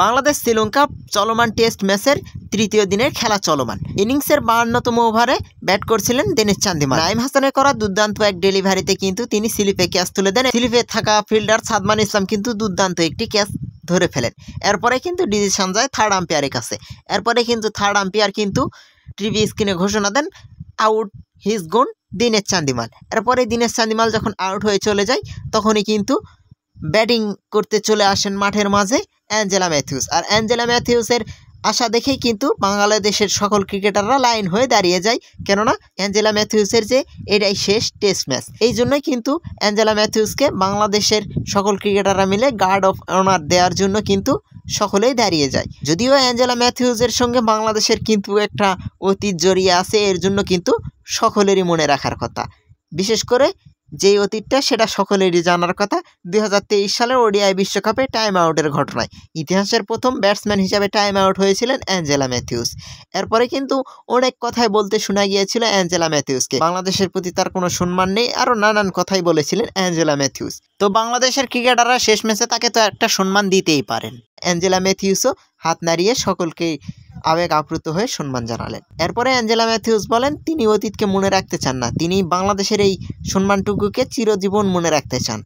বাংলাদেশ শ্রীলঙ্কা চলমান টেস্ট ম্যাচের তৃতীয় দিনের খেলা চলমান। ইনিংসের 52তম ওভারে ব্যাট করছিলেন দীনেশ চান্দিমাল। নাঈম হাসানের করা দুর্দান্ত এক ডেলিভারিতে কিন্তু তিনি স্লিপে ক্যাচ তুলে দেন। স্লিপে থাকা ফিল্ডার সাদমান ইসলাম কিন্তু দুর্দান্ত একটি ক্যাচ ধরে ফেলেন। এরপরে কিন্তু ডিসিশন যায় থার্ড আম্পায়ারের কাছে। এরপরে কিন্তু থার্ড আম্পায়ার কিন্তু টিভি স্ক্রিনে ঘোষণা দেন আউট হিজ গুন দীনেশ চান্দিমাল। এরপরে দীনেশ চান্দিমাল যখন আউট হয়ে চলে যায় তখনই কিন্তু ব্যাটিং করতে চলে আসেন মাঠের মাঝে অ্যাঞ্জেলা ম্যাথিউস। আর অ্যাঞ্জেলা ম্যাথিউসের আশা দেখেই কিন্তু বাংলাদেশের সকল ক্রিকেটাররা লাইন হয়ে দাঁড়িয়ে যায়, কেননা অ্যাঞ্জেলা ম্যাথিউসের যে এটাই শেষ টেস্ট ম্যাচ। এই জন্যই কিন্তু অ্যাঞ্জেলা ম্যাথিউসকে বাংলাদেশের সকল ক্রিকেটাররা মিলে গার্ড অফ অনার দেওয়ার জন্য কিন্তু সকলেই দাঁড়িয়ে যায়। যদিও অ্যাঞ্জেলা ম্যাথিউসের সঙ্গে বাংলাদেশের কিন্তু একটা অতীত জড়িয়ে আছে, এর জন্য কিন্তু সকলেরই মনে রাখার কথা। বিশেষ করে যেই অতীতটা সেটা সকলেরই জানার কথা 2023 সালের ওডিআই বিশ্বকাপে টাইম আউটের ঘটনায় ইতিহাসের প্রথম ব্যাটসম্যান হিসাবে টাইম আউট হয়েছিলেন অ্যাঞ্জেলা ম্যাথিউস। এরপরে কিন্তু অনেক কথাই বলতে শোনা গিয়েছিল অ্যাঞ্জেলা ম্যাথিউসকে, বাংলাদেশের প্রতি তার কোনো সম্মান নেই, আরও নানান কথাই বলেছিলেন অ্যাঞ্জেলা ম্যাথিউস। তো বাংলাদেশের ক্রিকেটাররা শেষ ম্যাচে তাকে তো একটা সম্মান দিতেই পারেন। অ্যাঞ্জেলা ম্যাথিউসও হাত নাড়িয়ে সকলকেই আবেগ আপ্লুত হয়ে সম্মান জানালেন। এরপরে অ্যাঞ্জেলা ম্যাথিউস বলেন তিনি অতীতকে মনে রাখতে চান না, তিনি বাংলাদেশের এই সম্মানটুকুকে চিরজীবন মনে রাখতে চান।